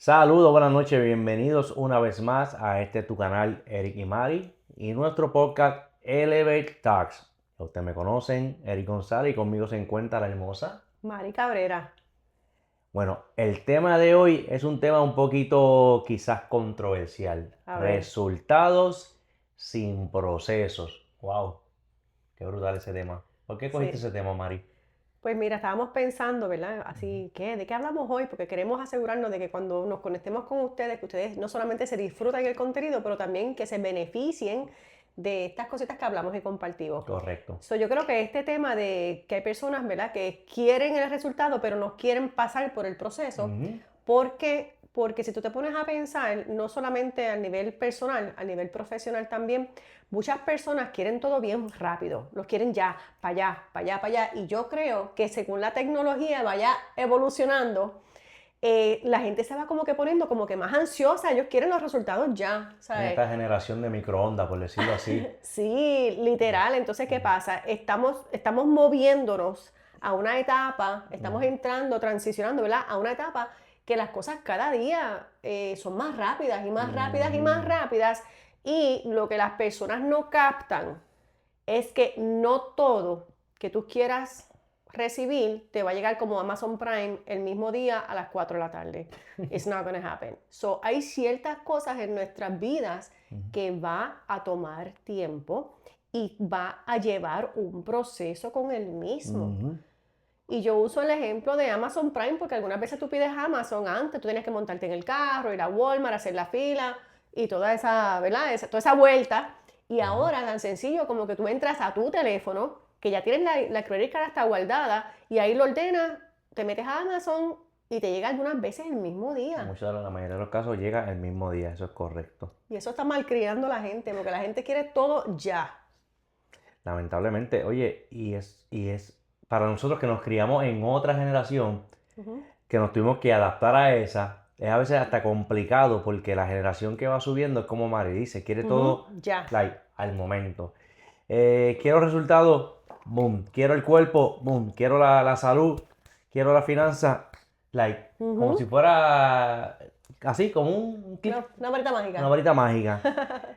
Saludos, buenas noches, bienvenidos una vez más a tu canal Eric y Mari y nuestro podcast Elevate Talks. Ustedes me conocen, Eric González, y conmigo se encuentra la hermosa Mari Cabrera. Bueno, el tema de hoy es un tema un poquito quizás controversial. A ver, Resultados sin procesos. Wow, qué brutal ese tema. ¿Por qué cogiste sí. ese tema, Mari? Pues mira, estábamos pensando, ¿verdad? Así que, ¿de qué hablamos hoy? Porque queremos asegurarnos de que cuando nos conectemos con ustedes, que ustedes no solamente se disfrutan el contenido, pero también que se beneficien de estas cositas que hablamos y compartimos. Correcto. Yo creo que este tema de que hay personas, ¿verdad?, que quieren el resultado, pero no quieren pasar por el proceso, porque si tú te pones a pensar, no solamente a nivel personal, a nivel profesional también, muchas personas quieren todo bien rápido, los quieren ya, para allá, para allá, para allá. Y yo creo que según la tecnología vaya evolucionando, la gente se va como que poniendo como que más ansiosa, ellos quieren los resultados ya, En ¿sabes? esta generación de microondas, por decirlo así. Sí, literal. Entonces, ¿qué pasa? Estamos moviéndonos a una etapa, estamos entrando, transicionando, ¿verdad? A una etapa que las cosas cada día son más rápidas y más rápidas y más Mm, rápidas. Y lo que las personas no captan es que no todo que tú quieras recibir te va a llegar como Amazon Prime el mismo día a las 4 de la tarde. It's not gonna happen. So, hay ciertas cosas en nuestras vidas que va a tomar tiempo y va a llevar un proceso con el mismo. ujú. Y yo uso el ejemplo de Amazon Prime porque algunas veces tú pides Amazon antes, tú tienes que montarte en el carro, ir a Walmart, hacer la fila y toda esa, ¿verdad? Toda esa vuelta. Y Ajá. ahora tan sencillo como que tú entras a tu teléfono, que ya tienes la credit card hasta guardada, y ahí lo ordenas, te metes a Amazon y te llega algunas veces el mismo día. La mayoría de los casos llega el mismo día, eso es correcto. Y eso está malcriando a la gente, porque la gente quiere todo ya. Lamentablemente, oye, y es para nosotros que nos criamos en otra generación, Ujú. que nos tuvimos que adaptar a esa, es a veces hasta complicado porque la generación que va subiendo es como Mari dice, quiere Ujú, todo ya. like, al momento. Quiero resultados, boom. Quiero el cuerpo, boom. Quiero la salud, quiero la finanza, like, como si Ujú. fuera así, como un clic, Una varita una mágica. varita mágica.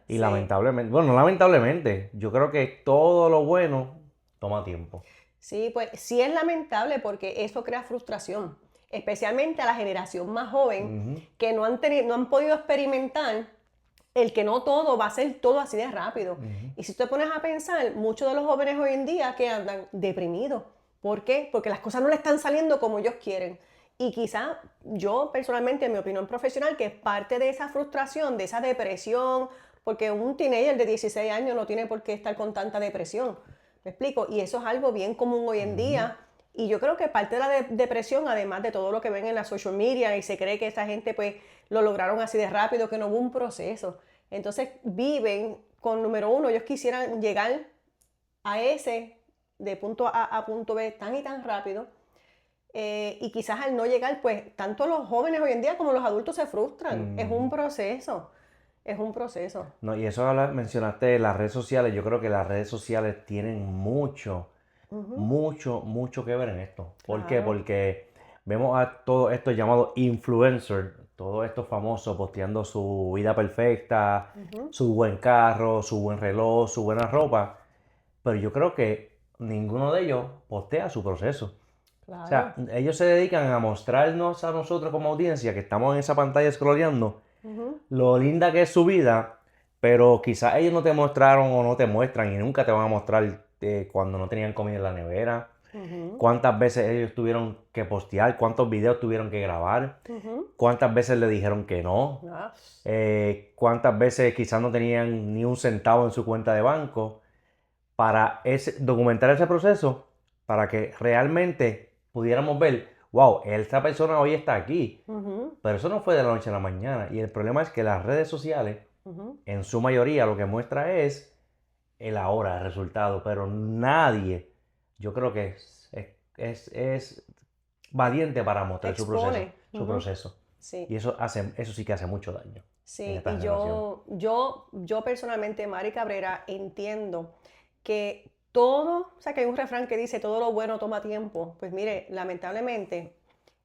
Y Sí. lamentablemente, bueno, no lamentablemente, yo creo que todo lo bueno toma tiempo. Sí, pues sí es lamentable porque eso crea frustración, especialmente a la generación más joven Ujú. que no han podido experimentar el que no todo va a ser todo así de rápido. Ujú. Y si tú te pones a pensar, muchos de los jóvenes hoy en día que andan deprimidos. ¿Por qué? Porque las cosas no le están saliendo como ellos quieren. Y quizá yo personalmente, en mi opinión profesional, que es parte de esa frustración, de esa depresión, porque un teenager de 16 años no tiene por qué estar con tanta depresión. ¿Me explico? Y eso es algo bien común hoy en Ujú. día. Y yo creo que parte de la depresión, además de todo lo que ven en la social media y se cree que esa gente pues lo lograron así de rápido, que no hubo un proceso. Entonces viven con número uno, ellos quisieran llegar a ese de punto A punto B tan y tan rápido. Y quizás al no llegar, pues tanto los jóvenes hoy en día como los adultos se frustran. Es un Ujú. proceso, es un proceso. No, y eso mencionaste las redes sociales. Yo creo que las redes sociales tienen mucho, Ujú, mucho, mucho que ver en esto. ¿Por qué? claro. Porque vemos a todos estos llamados influencers, todos estos famosos posteando su vida perfecta, Ujú, su buen carro, su buen reloj, su buena ropa. Pero yo creo que ninguno de ellos postea su proceso. O sea, claro. ellos se dedican a mostrarnos a nosotros como audiencia que estamos en esa pantalla scrolleando Ujú, lo linda que es su vida, pero quizás ellos no te mostraron o no te muestran y nunca te van a mostrar cuando no tenían comida en la nevera, ujú, cuántas veces ellos tuvieron que postear, cuántos videos tuvieron que grabar, ujú. cuántas veces le dijeron que no, Ah, cuántas veces quizás no tenían ni un centavo en su cuenta de banco para documentar ese proceso, para que realmente pudiéramos ver, wow, esta persona hoy está aquí, ujú, pero eso no fue de la noche a la mañana. Y el problema es que las redes sociales, ujú. en su mayoría, lo que muestra es el ahora, el resultado. Pero nadie, yo creo que es valiente para mostrar Expone. su Ujú, proceso. sí. Y eso sí que hace mucho daño en Sí, esta y generación. yo personalmente, Mari Cabrera, entiendo que todo, o sea, que hay un refrán que dice todo lo bueno toma tiempo. Pues mire, lamentablemente,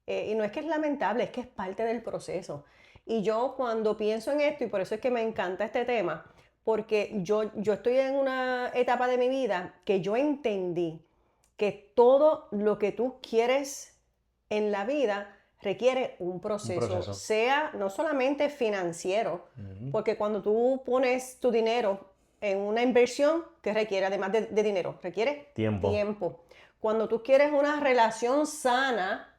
Y no es que es lamentable, es que es parte del proceso. Y yo cuando pienso en esto, y por eso es que me encanta este tema, porque yo estoy en una etapa de mi vida que yo entendí que todo lo que tú quieres en la vida requiere un Un proceso, proceso. sea no solamente financiero, Ujú. porque cuando tú pones tu dinero en una inversión, ¿qué requiere además de dinero? Requiere Tiempo. tiempo. Cuando tú quieres una relación sana,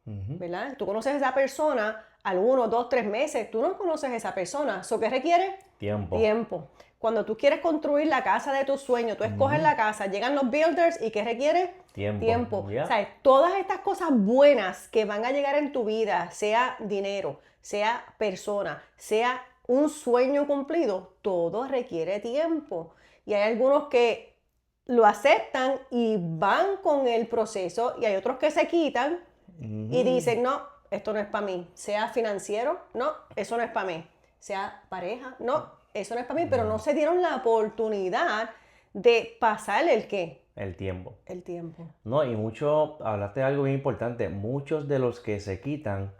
Ujú. ¿verdad? Tú conoces a esa persona al 1, 2, 3 meses, tú no conoces a esa persona. ¿Eso qué requiere? Tiempo. Tiempo. Cuando tú quieres construir la casa de tus sueños, tú escoges Ujú. la casa, llegan los builders y ¿qué requiere? Tiempo. Tiempo. Ya. ¿Sabes? Todas estas cosas buenas que van a llegar en tu vida, sea dinero, sea persona, sea un sueño cumplido, todo requiere tiempo. Y hay algunos que lo aceptan y van con el proceso y hay otros que se quitan y Ujú. dicen, no, esto no es para mí. Sea financiero, no, eso no es para mí. Sea pareja, no, eso no es para mí. Pero no se dieron la oportunidad de pasar el qué, El tiempo. el tiempo. No, y mucho, hablaste de algo bien importante. Muchos de los que se quitan,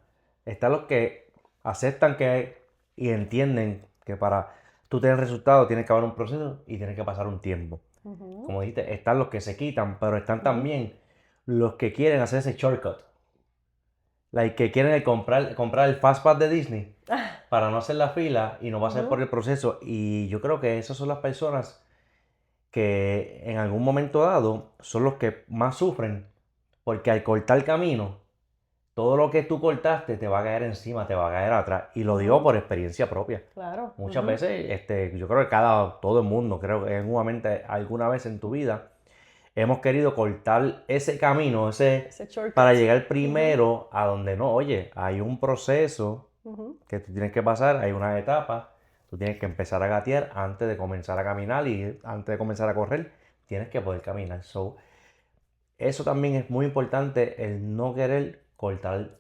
están los que aceptan que y entienden que para tú tener resultados tiene que haber un proceso y tiene que pasar un tiempo. Ujú, Como dijiste, están los que se quitan, pero están ujú. también los que quieren hacer ese shortcut. Like que quieren comprar el fast pass de Disney para no hacer la fila y no pasar por Ujú. el proceso. Y yo creo que esas son las personas que en algún momento dado son los que más sufren, porque al cortar camino, todo lo que tú cortaste te va a caer encima, te va a caer atrás. Y lo digo Ujú. por experiencia propia. Claro. Muchas Ujú. veces, yo creo que todo el mundo, creo que en un momento, alguna vez en tu vida, hemos querido cortar ese camino, Ese para shortcut. llegar Ujú, primero a donde no. Oye, hay un proceso ujú. que tú tienes que pasar, hay una etapa, tú tienes que empezar a gatear antes de comenzar a caminar y antes de comenzar a correr, tienes que poder caminar. So, eso también es muy importante, el no querer cortar,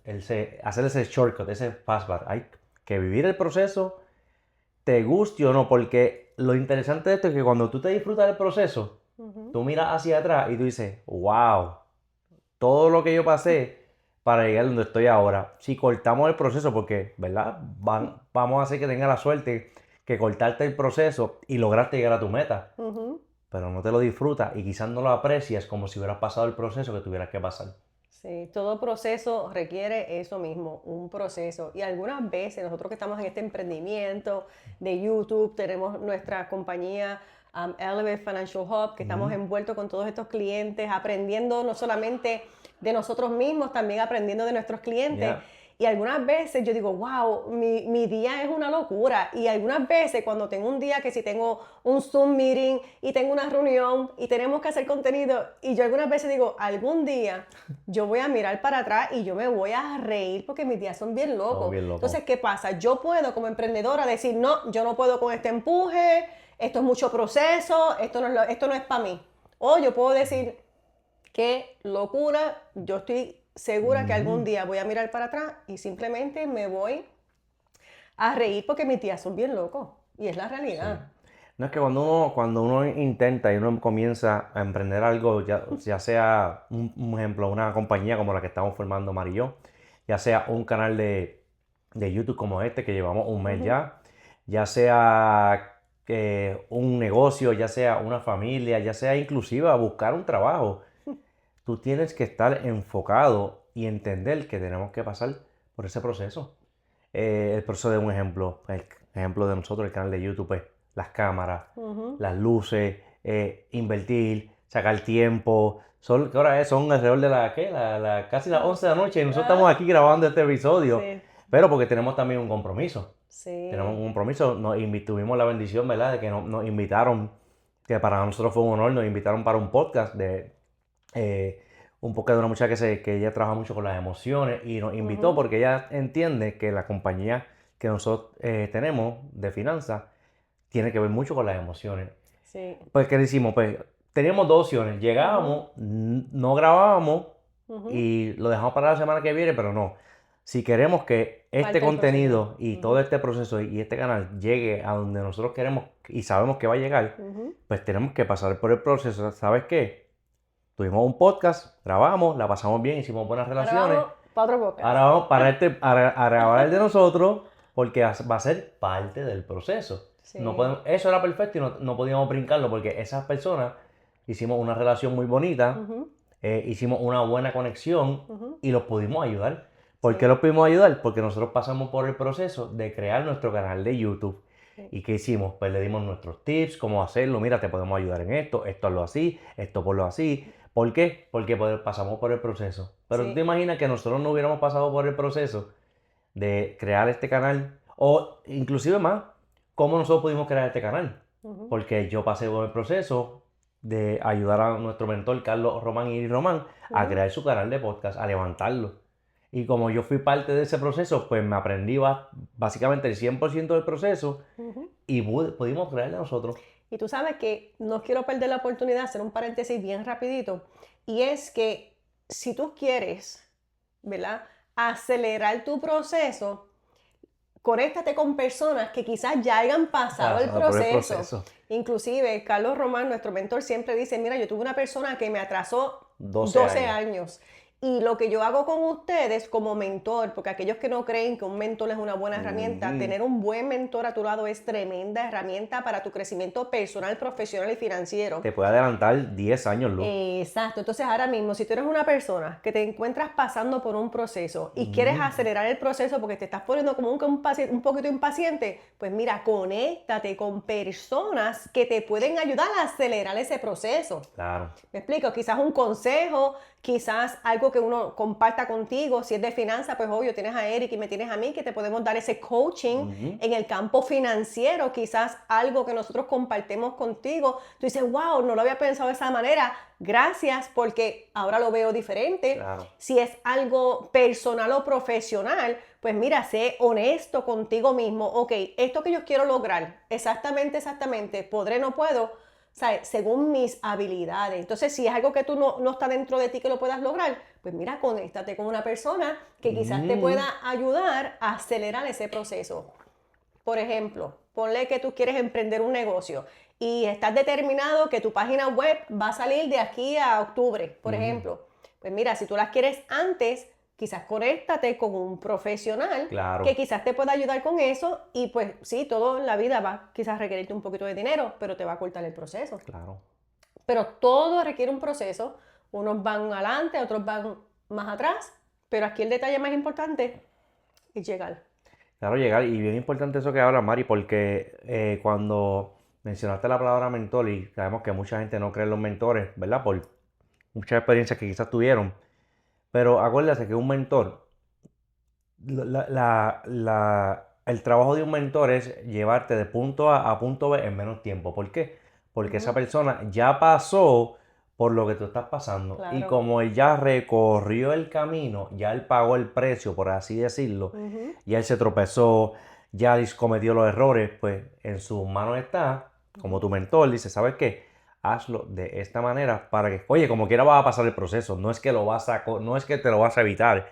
hacer ese shortcut, ese fastback. Hay que vivir el proceso, te guste o no, porque lo interesante de esto es que cuando tú te disfrutas del proceso, Ujú. tú miras hacia atrás y tú dices, wow, todo lo que yo pasé para llegar donde estoy ahora. Si cortamos el proceso, porque, ¿verdad? Vamos a hacer que tenga la suerte que cortarte el proceso y lograste llegar a tu meta, Ujú. pero no te lo disfrutas y quizás no lo aprecias como si hubieras pasado el proceso que tuvieras que pasar. Sí, todo proceso requiere eso mismo, un proceso. Y algunas veces nosotros que estamos en este emprendimiento de YouTube, tenemos nuestra compañía Elevate Financial Hub, que estamos Ujú. envueltos con todos estos clientes, aprendiendo no solamente de nosotros mismos, también aprendiendo de nuestros clientes. Ya. Y algunas veces yo digo, wow, mi día es una locura. Y algunas veces cuando tengo un día que si tengo un Zoom meeting y tengo una reunión y tenemos que hacer contenido, y yo algunas veces digo, algún día yo voy a mirar para atrás y yo me voy a reír porque mis días son bien Somos locos. bien locos. Entonces, ¿qué pasa? Yo puedo como emprendedora decir, no, yo no puedo con este empuje, esto es mucho proceso, esto no es para mí. O yo puedo decir, qué locura, yo estoy segura que algún Ujú. día voy a mirar para atrás y simplemente me voy a reír porque mis días son bien locos. Y es la Sí. realidad. No es que cuando uno intenta y uno comienza a emprender algo, ya sea un ejemplo, una compañía como la que estamos formando Mar y yo, ya sea un canal de YouTube como este que llevamos un mes Ujú, ya sea un negocio, ya sea una familia, ya sea inclusive a buscar un trabajo, tú tienes que estar enfocado y entender que tenemos que pasar por ese proceso. El proceso de un ejemplo, el ejemplo de nosotros, el canal de YouTube, pues, las cámaras, ujú. las luces, invertir, sacar tiempo. ¿Qué hora es? Son alrededor de casi las 11 de la noche y nosotros estamos Ah, aquí grabando este episodio, sí, pero porque tenemos también un compromiso. Tenemos un sí. compromiso, tuvimos la bendición, ¿verdad?, de que nos invitaron, que para nosotros fue un honor, nos invitaron para un podcast eh, un podcast de una muchacha que ella trabaja mucho con las emociones y nos invitó Ujú, porque ella entiende que la compañía que nosotros tenemos de finanzas tiene que ver mucho con las emociones. sí. Pues, ¿qué decimos? Pues teníamos dos opciones. Ujú, Llegábamos, no grabábamos ujú. y lo dejamos para la semana que viene, pero no. Si queremos que este Parte del proceso. contenido y todo Ujú, este proceso y este canal llegue a donde nosotros queremos y sabemos que va a llegar, ujú. pues tenemos que pasar por el proceso. ¿Sabes qué? Tuvimos un podcast, grabamos, la pasamos bien, hicimos buenas Ahora vamos, relaciones. Para otro podcast. Ahora vamos a grabar el de nosotros porque va a ser parte del proceso. Sí. Eso era perfecto y no podíamos brincarlo porque esas personas hicimos una relación muy bonita, hicimos una buena conexión y los pudimos ayudar. ¿Por qué los pudimos ayudar? Porque nosotros pasamos por el proceso de crear nuestro canal de YouTube. Sí. ¿Y qué hicimos? Pues le dimos nuestros tips, cómo hacerlo. Mira, te podemos ayudar en esto hazlo así, esto ponlo así. ¿Por qué? Porque pasamos por el proceso. Pero Sí. tú te imaginas que nosotros no hubiéramos pasado por el proceso de crear este canal o inclusive más, ¿cómo nosotros pudimos crear este canal? Porque yo pasé por el proceso de ayudar a nuestro mentor Carlos Román y Iris Román a crear su canal de podcast, a levantarlo. Y como yo fui parte de ese proceso, pues me aprendí básicamente el 100% del proceso y pudimos crearle a nosotros. Y tú sabes que no quiero perder la oportunidad de hacer un paréntesis bien rapidito. Y es que si tú quieres, ¿verdad?, acelerar tu proceso, conéctate con personas que quizás ya hayan pasado el proceso. Inclusive, Carlos Román, nuestro mentor, siempre dice, mira, yo tuve una persona que me atrasó 12 años. Y lo que yo hago con ustedes como mentor, porque aquellos que no creen que un mentor es una buena herramienta, tener un buen mentor a tu lado es tremenda herramienta para tu crecimiento personal, profesional y financiero. Te puede adelantar 10 años luz. Exacto. Entonces ahora mismo, si tú eres una persona que te encuentras pasando por un proceso y quieres acelerar el proceso porque te estás poniendo como un poquito impaciente, pues mira, conéctate con personas que te pueden ayudar a acelerar ese proceso. Claro. ¿Me explico? Quizás un consejo, quizás algo que uno comparta contigo. Si es de finanzas, pues obvio, tienes a Eric y me tienes a mí, que te podemos dar ese coaching en el campo financiero. Quizás algo que nosotros compartimos contigo. Tú dices, wow, no lo había pensado de esa manera. Gracias, porque ahora lo veo diferente. Claro. Si es algo personal o profesional, pues mira, sé honesto contigo mismo. Ok, esto que yo quiero lograr, exactamente, ¿podré, no puedo? ¿Sabes? Según mis habilidades. Entonces, si es algo que tú no está dentro de ti que lo puedas lograr, pues mira, conéctate con una persona que quizás te pueda ayudar a acelerar ese proceso. Por ejemplo, ponle que tú quieres emprender un negocio y estás determinado que tu página web va a salir de aquí a octubre, por ejemplo. Pues mira, si tú las quieres antes, quizás conéctate con un profesional que quizás te pueda ayudar con eso y pues sí, todo en la vida va quizás requerirte un poquito de dinero, pero te va a cortar el proceso. Claro. Pero todo requiere un proceso. Unos van adelante, otros van más atrás, pero aquí el detalle más importante es llegar. Claro, llegar. Y bien importante eso que habla Mari, porque cuando mencionaste la palabra mentor, y sabemos que mucha gente no cree en los mentores, ¿verdad? Por muchas experiencias que quizás tuvieron. Pero acuérdate que un mentor, el trabajo de un mentor es llevarte de punto A a punto B en menos tiempo. ¿Por qué? Porque esa persona ya pasó por lo que tú estás pasando. Claro. Y como él ya recorrió el camino, ya él pagó el precio, por así decirlo, ya él se tropezó, ya cometió los errores, pues en sus manos está, como tu mentor, dice, ¿sabes qué? Hazlo de esta manera para que, oye, como quiera vas a pasar el proceso, no es que te lo vas a evitar,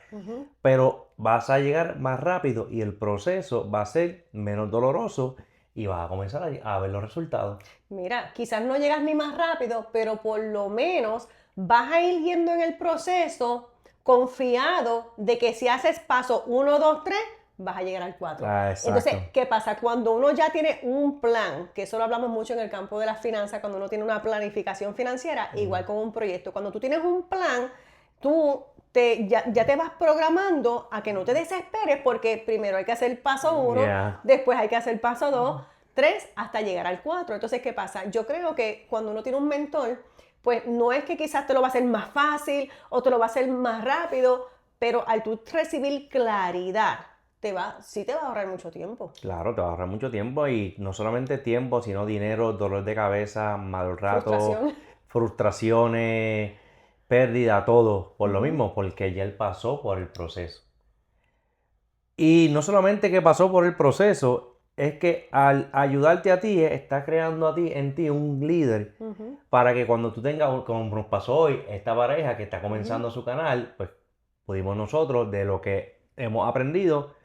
pero vas a llegar más rápido y el proceso va a ser menos doloroso y vas a comenzar a ver los resultados. Mira, quizás no llegas ni más rápido, pero por lo menos vas a ir yendo en el proceso confiado de que si haces paso 1, 2, 3, vas a llegar al 4. Entonces, ¿qué pasa? Cuando uno ya tiene un plan, que eso lo hablamos mucho en el campo de las finanzas, cuando uno tiene una planificación financiera, igual con un proyecto, cuando tú tienes un plan, tú ya te vas programando a que no te desesperes porque primero hay que hacer el paso 1, después hay que hacer el paso 2, 3, hasta llegar al 4. Entonces, ¿qué pasa? Yo creo que cuando uno tiene un mentor, pues no es que quizás te lo va a hacer más fácil o te lo va a hacer más rápido, pero al tú recibir claridad, sí te va a ahorrar mucho tiempo. Claro, te va a ahorrar mucho tiempo y no solamente tiempo, sino dinero, dolor de cabeza, mal rato, frustraciones, pérdida, todo por lo mismo, porque ya él pasó por el proceso. Y no solamente que pasó por el proceso, es que al ayudarte a ti, está creando en ti un líder para que cuando tú tengas, como nos pasó hoy, esta pareja que está comenzando su canal, pues pudimos nosotros, de lo que hemos aprendido,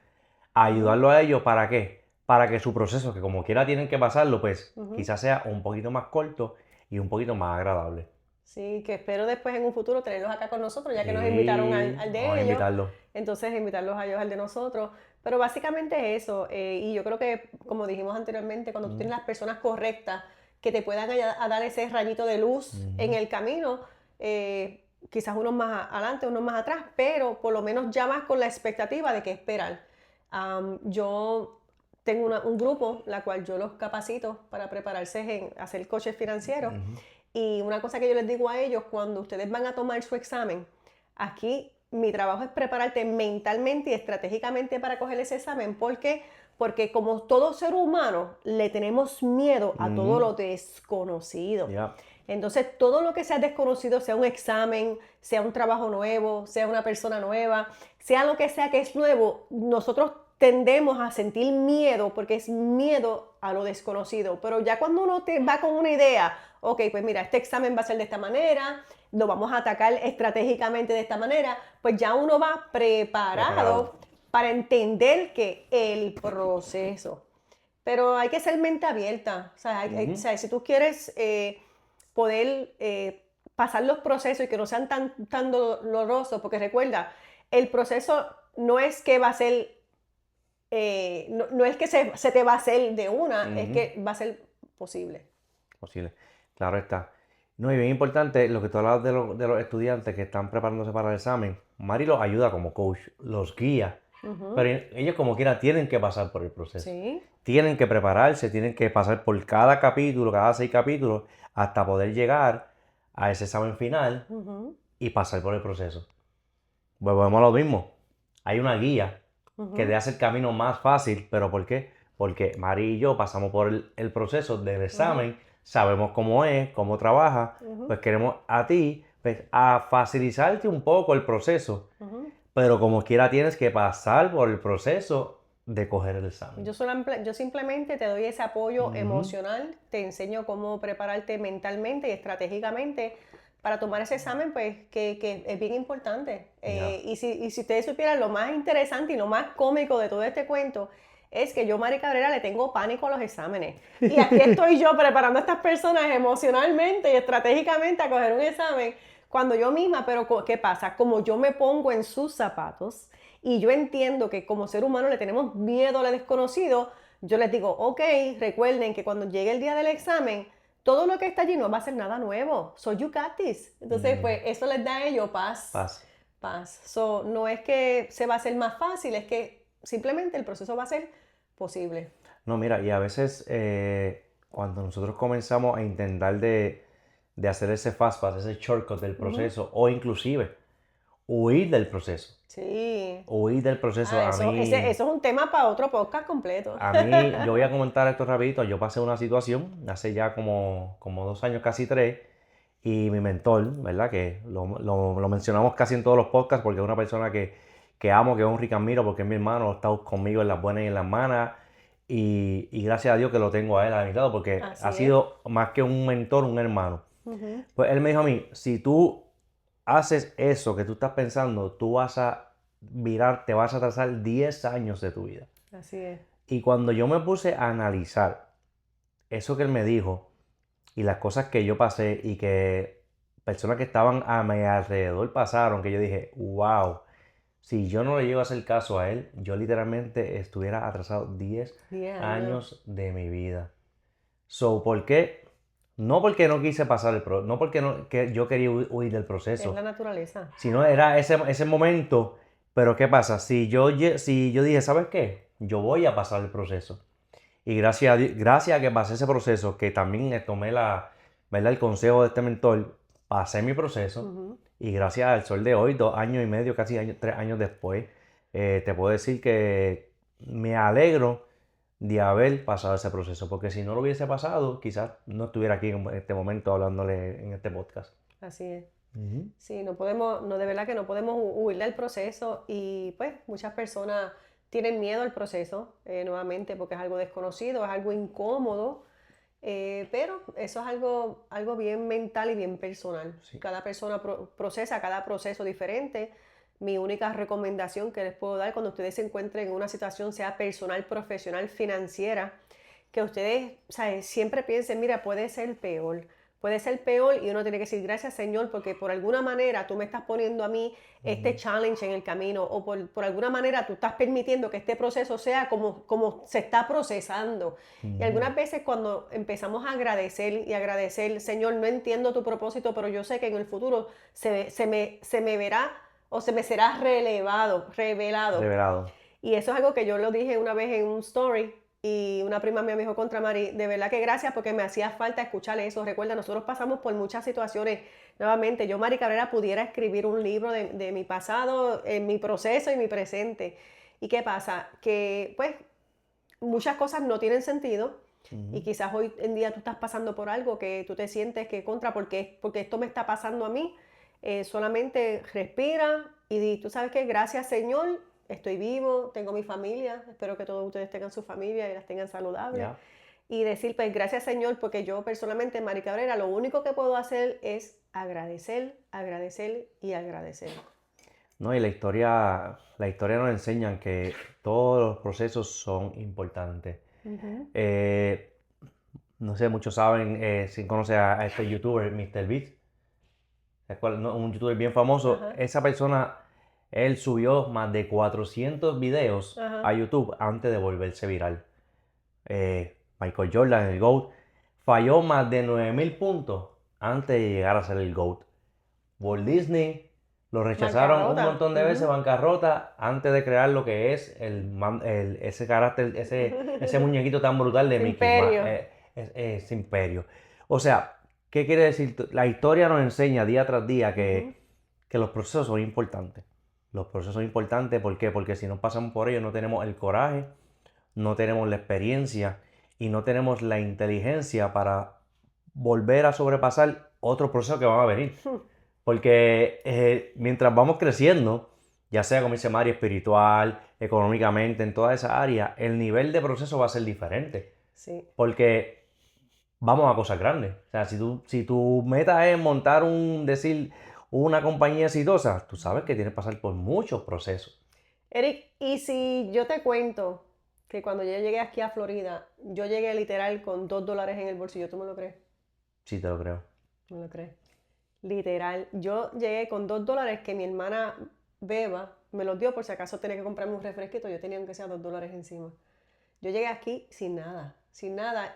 ayudarlo a ellos. ¿Para qué? Para que su proceso, que como quiera tienen que pasarlo, pues quizás sea un poquito más corto y un poquito más agradable. Sí, que espero después en un futuro tenerlos acá con nosotros, ya que nos Sí, invitaron al de vamos a ellos, invitarlo. entonces invitarlos a ellos al de nosotros. Pero básicamente es eso, y yo creo que, como dijimos anteriormente, cuando tú Ujú, tienes las personas correctas que te puedan a dar ese rayito de luz en ujú, el camino, quizás unos más adelante, unos más atrás, pero por lo menos ya vas con la expectativa de qué esperar. Yo tengo un grupo, la cual yo los capacito para prepararse en hacer coches financieros. ujú. Y una cosa que yo les digo a ellos, cuando ustedes van a tomar su examen, aquí mi trabajo es prepararte mentalmente y estratégicamente para coger ese examen. ¿Por qué? Porque como todo ser humano, le tenemos miedo a todo Ujú, lo desconocido. ya. Entonces, todo lo que sea desconocido, sea un examen, sea un trabajo nuevo, sea una persona nueva, sea lo que sea que es nuevo, nosotros tendemos a sentir miedo porque es miedo a lo desconocido. Pero ya cuando uno va con una idea, ok, pues mira, este examen va a ser de esta manera, lo vamos a atacar estratégicamente de esta manera, pues ya uno va Preparado. preparado para entender que el proceso. Pero hay que ser mente abierta. O sea, o Ujú, sea, si tú quieres poder pasar los procesos y que no sean tan dolorosos, porque recuerda, el proceso no es que va a ser, no es que se te va a hacer de una, es ujú. que va a ser posible. Posible. Claro está. No, y bien importante, lo que tú hablabas de los estudiantes que están preparándose para el examen, Mari los ayuda como coach, los guía, Ujú. pero ellos como quiera tienen que pasar por el proceso. Sí. Tienen que prepararse, tienen que pasar por cada capítulo, cada 6 capítulos, hasta poder llegar a ese examen final Ujú, y pasar por el proceso. Volvemos a lo mismo. Hay una guía que te ujú, hace el camino más fácil, pero ¿por qué? Porque Mari y yo pasamos por el proceso del ujú, examen, sabemos cómo es, cómo trabaja, ujú, pues queremos a ti, pues, a facilitarte un poco el proceso, ujú. pero como quiera tienes que pasar por el proceso de coger el examen. Yo simplemente te doy ese apoyo Ujú, emocional, te enseño cómo prepararte mentalmente y estratégicamente para tomar ese examen, pues que es bien importante. ya. Y si ustedes supieran lo más interesante y lo más cómico de todo este cuento, es que yo, Mari Cabrera, le tengo pánico a los exámenes. Y aquí estoy yo preparando a estas personas emocionalmente y estratégicamente a coger un examen, cuando yo misma, pero ¿qué pasa? Como yo me pongo en sus zapatos, y yo entiendo que como ser humano le tenemos miedo a lo desconocido, yo les digo, ok, recuerden que cuando llegue el día del examen, todo lo que está allí no va a ser nada nuevo. So you got this. Entonces, Mm, pues eso les da a ellos paz. paz. Paz. So, no es que se va a hacer más fácil, es que simplemente el proceso va a ser posible. No, mira, y a veces cuando nosotros comenzamos a intentar de hacer ese fast pass, ese shortcut del Ujú. proceso, o inclusive huir del proceso. Sí. Huir del proceso, Ah, eso es un tema para otro podcast completo. yo voy a comentar esto rapidito, yo pasé una situación hace ya como 2 años, casi 3, y mi mentor, ¿verdad? Que lo mencionamos casi en todos los podcasts porque es una persona que amo, que honro y que admiro porque es mi hermano, ha estado conmigo en las buenas y en las malas, y gracias a Dios que lo tengo a él a mi lado porque ha Así es. sido más que un mentor, un hermano. Ujú. Pues él me dijo a mí, si tú haces eso que tú estás pensando, tú vas a virar, te vas a atrasar 10 años de tu vida. Así es. Y cuando yo me puse a analizar eso que él me dijo y las cosas que yo pasé y que personas que estaban a mi alrededor pasaron, que yo dije, wow, si yo no le llego a hacer caso a él, yo literalmente estuviera atrasado 10 10 años. años de mi vida. So, ¿por qué? No porque no quise pasar no porque que yo quería huir del Es proceso, la naturaleza. sino era ese momento. Pero ¿qué pasa? Si yo dije, ¿sabes qué? Yo voy a pasar el proceso. Y gracias a que pasé ese proceso, que también tomé ¿verdad? El consejo de este mentor, pasé mi proceso. Ujú. Y gracias al sol de hoy, 2 años y medio, casi 3 años después, te puedo decir que me alegro de haber pasado ese proceso. Porque si no lo hubiese pasado, quizás no estuviera aquí en este momento hablándole en este podcast. Así es. Ujú. Sí, no podemos, no, de verdad que no podemos huir del proceso y pues muchas personas tienen miedo al proceso nuevamente porque es algo desconocido, es algo incómodo, pero eso es algo bien mental y bien personal. Sí. Cada persona procesa cada proceso diferente. Mi única recomendación que les puedo dar cuando ustedes se encuentren en una situación, sea personal, profesional, financiera, que ustedes, ¿sabes? Siempre piensen, mira, puede ser peor. puede ser peor y uno tiene que decir gracias Señor porque por alguna manera tú me estás poniendo a mí este challenge en el camino o por alguna manera tú estás permitiendo que este proceso sea como se está procesando. Y algunas veces cuando empezamos a agradecer y agradecer, Señor, no entiendo tu propósito, pero yo sé que en el futuro se me verá o se me será revelado. Revelado. Y eso es algo que yo lo dije una vez en un story y una prima mía me dijo contra Mari, de verdad que gracias porque me hacía falta escuchar eso. Recuerda, nosotros pasamos por muchas situaciones. Nuevamente, yo, Mari Cabrera, pudiera escribir un libro de mi pasado, en mi proceso y mi presente. ¿Y qué pasa? Que pues muchas cosas no tienen sentido y quizás hoy en día tú estás pasando por algo que tú te sientes que contra, porque esto me está pasando a mí. Solamente respira y di, tú sabes que gracias Señor, estoy vivo, tengo mi familia, espero que todos ustedes tengan su familia y las tengan saludables. Ya. Y decir, pues gracias Señor, porque yo personalmente, Mari Cabrera, lo único que puedo hacer es agradecer, agradecer y agradecer. No, y la historia nos enseña que todos los procesos son importantes. Eh, no sé, muchos saben, si conoce a este youtuber, MrBeast, un youtuber bien famoso. Ajá. Esa persona, él subió más de 400 videos Ajá. a YouTube antes de volverse viral. Michael Jordan, el GOAT, falló más de 9000 puntos antes de llegar a ser el GOAT. Walt Disney lo rechazaron un Bancarrota. montón de veces, bancarrota, antes de crear lo que es ese carácter, ese muñequito tan brutal de Ese Mickey imperio. ese imperio. O sea, ¿qué quiere decir? La historia nos enseña día tras día que los procesos son importantes. Los procesos son importantes, ¿por qué? Porque si no pasamos por ellos no tenemos el coraje, no tenemos la experiencia y no tenemos la inteligencia para volver a sobrepasar otros procesos que van a venir. Porque mientras vamos creciendo, ya sea como dice Mari, espiritual, económicamente, en toda esa área, el nivel de proceso va a ser diferente. Sí. Porque vamos a cosas grandes. O sea, si tu meta es montar una compañía exitosa, tú sabes que tienes que pasar por muchos procesos. Eric, y si yo te cuento que cuando yo llegué aquí a Florida, yo llegué literal con $2 en el bolsillo, ¿tú me lo crees? Sí, te lo creo. ¿Me lo crees? Literal, yo llegué con $2 que mi hermana Beba me los dio por si acaso tenía que comprarme un refresquito, yo tenía aunque sea $2 encima. Yo llegué aquí sin nada,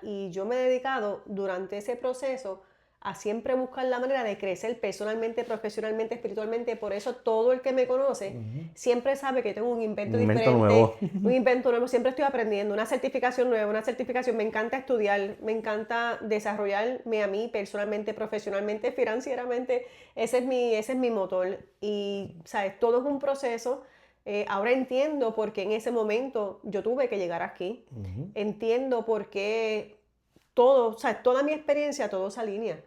y yo me he dedicado durante ese proceso a siempre buscar la manera de crecer personalmente, profesionalmente, espiritualmente. Por eso todo el que me conoce siempre sabe que tengo un invento Un invento diferente, nuevo. un invento nuevo, siempre estoy aprendiendo, una certificación nueva, una certificación. Me encanta estudiar, me encanta desarrollarme a mí personalmente, profesionalmente, financieramente. Ese es mi motor. Y, ¿sabes? Todo es un proceso. Ahora entiendo por qué en ese momento yo tuve que llegar aquí. Entiendo por qué todo, o sea, toda mi experiencia, todo se alinea.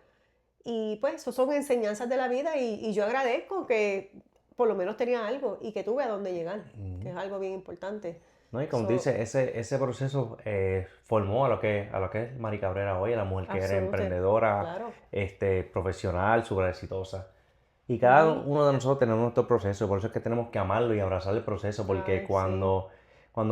Y pues, eso son enseñanzas de la vida y yo agradezco que por lo menos tenía algo y que tuve a dónde llegar, que es algo bien importante. ¿No? Y como tú dices, ese proceso formó a lo que es Mari Cabrera hoy, a la mujer que era emprendedora, Claro. profesional, súper exitosa. Y cada uno de nosotros tenemos nuestro proceso, por eso es que tenemos que amarlo y abrazar el proceso, porque Ay, sí. cuando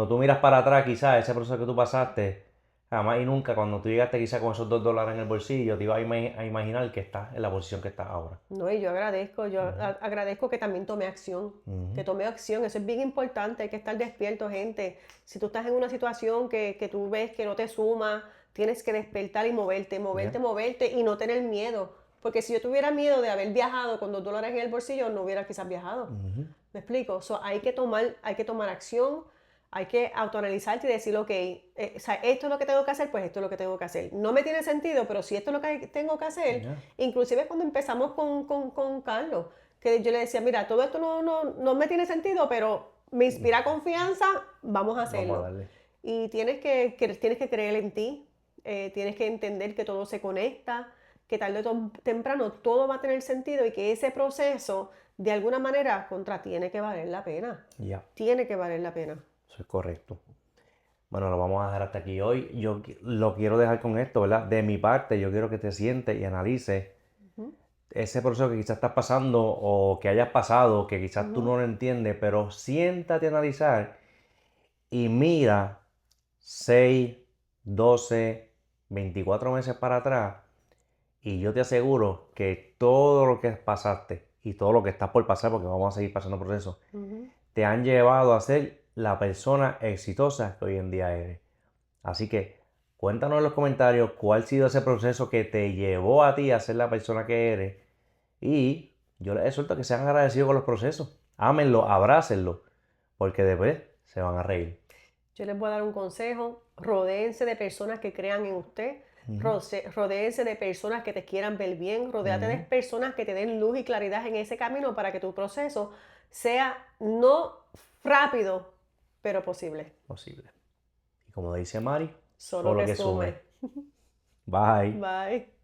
tú miras para atrás, quizás ese proceso que tú pasaste, jamás y nunca, cuando tú llegaste quizás con esos $2 en el bolsillo, te ibas a imaginar que estás en la posición que estás ahora. No, y yo agradezco que también tomé acción, que tomé acción, eso es bien importante, hay que estar despierto, gente. Si tú estás en una situación que tú ves que no te suma, tienes que despertar y moverte y no tener miedo. Porque si yo tuviera miedo de haber viajado con $2 en el bolsillo, no hubiera quizás viajado. ¿Me explico? Hay que tomar acción, hay que autoanalizarte y decir, ok, o sea, esto es lo que tengo que hacer, pues esto es lo que tengo que hacer. No me tiene sentido, pero si esto es lo que tengo que hacer, inclusive cuando empezamos con Carlos, que yo le decía, mira, todo esto no me tiene sentido, pero me inspira confianza, vamos a hacerlo. Vamos a darle. Y tienes que creer en ti, tienes que entender que todo se conecta, que tarde o temprano todo va a tener sentido y que ese proceso, de alguna manera, tiene que valer la pena. Ya, Tiene que valer la pena. eso es correcto. Bueno, lo vamos a dejar hasta aquí hoy. Yo lo quiero dejar con esto, ¿verdad? De mi parte, yo quiero que te sientes y analices ese proceso que quizás estás pasando o que hayas pasado, que quizás tú no lo entiendes, pero siéntate a analizar y mira 6, 12, 24 meses para atrás Y yo te aseguro que todo lo que pasaste y todo lo que estás por pasar, porque vamos a seguir pasando procesos, te han llevado a ser la persona exitosa que hoy en día eres. Así que cuéntanos en los comentarios cuál ha sido ese proceso que te llevó a ti a ser la persona que eres. Y yo les exhorto a que sean agradecidos con los procesos. Ámenlo, abrácenlo, porque después se van a reír. Yo les voy a dar un consejo: rodéense de personas que crean en usted, rodéense de personas que te quieran ver bien, rodéate de personas que te den luz y claridad en ese camino para que tu proceso sea no rápido, pero posible. Posible. Y como dice Mari, Solo solo que que sume. sume. Bye. Bye.